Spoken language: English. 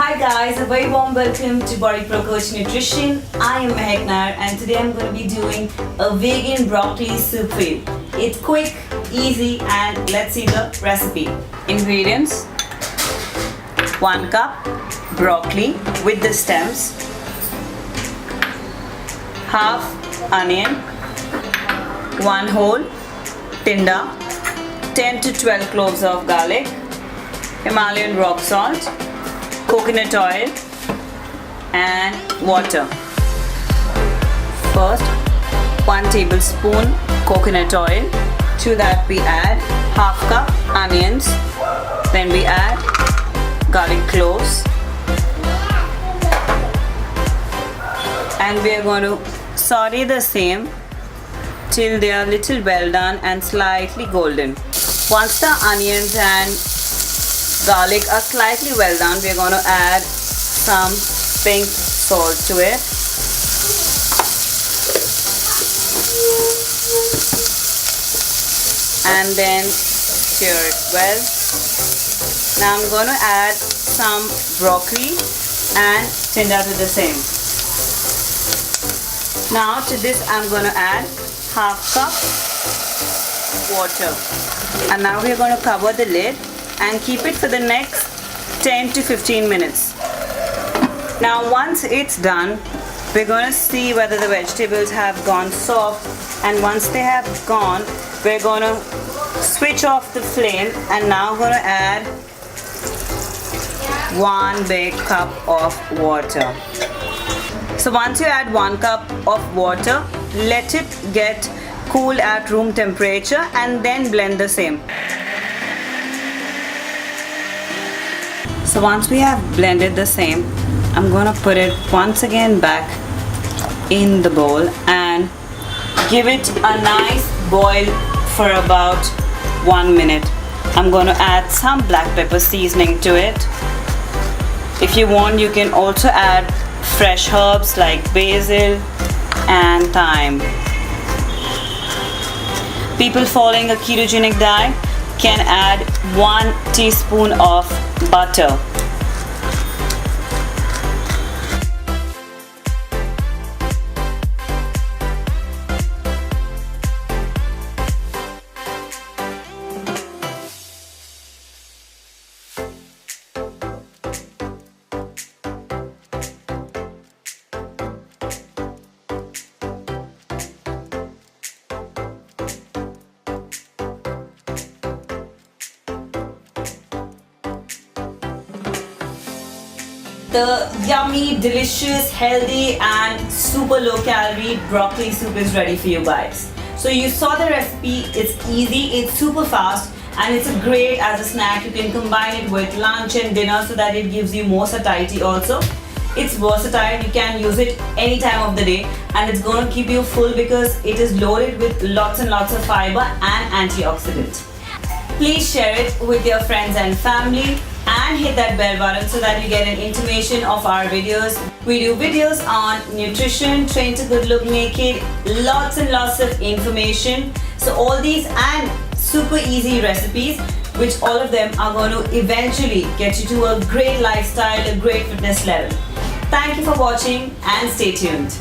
Hi guys, a very warm welcome to Bodyprocoach Nutrition. I am Mehak and today I'm going to be doing a vegan broccoli soup for you. It's quick, easy, and let's see the recipe. Ingredients: 1 cup broccoli with the stems, half onion, 1 whole tinder, 10 to 12 cloves of garlic, Himalayan rock salt, coconut oil and water. First, 1 tablespoon coconut oil. To that we add half cup onions. Then we add garlic cloves. And we are going to saute the same till they are little well done and slightly golden. Once the onions and garlic are slightly well done, we are going to add some pink salt to it. And then stir it well. Now I'm going to add some broccoli and tinder to the same. Now to this I'm going to add half cup water. And now we are going to cover the lid and keep it for the next 10 to 15 minutes. Now once it's done, we're going to see whether the vegetables have gone soft, and once they have gone, we're going to switch off the flame and now going to add 1 big cup of water. So once you add 1 cup of water, let it get cool at room temperature and then blend the same. So once we have blended the same, I'm going to put it once again back in the bowl and give it a nice boil for about 1 minute. I'm going to add some black pepper seasoning to it. If you want, you can also add fresh herbs like basil and thyme. People following a ketogenic diet can add 1 teaspoon of butter. The yummy, delicious, healthy and super low calorie broccoli soup is ready for you guys. So you saw the recipe, it's easy, it's super fast, and it's great as a snack. You can combine it with lunch and dinner so that it gives you more satiety also. It's versatile, you can use it any time of the day, and it's going to keep you full because it is loaded with lots and lots of fiber and antioxidants. Please share it with your friends and family and hit that bell button so that you get an intimation of our videos. We do videos on nutrition, train to good look naked, lots and lots of information. So all these and super easy recipes, which all of them are going to eventually get you to a great lifestyle, a great fitness level. Thank you for watching and stay tuned.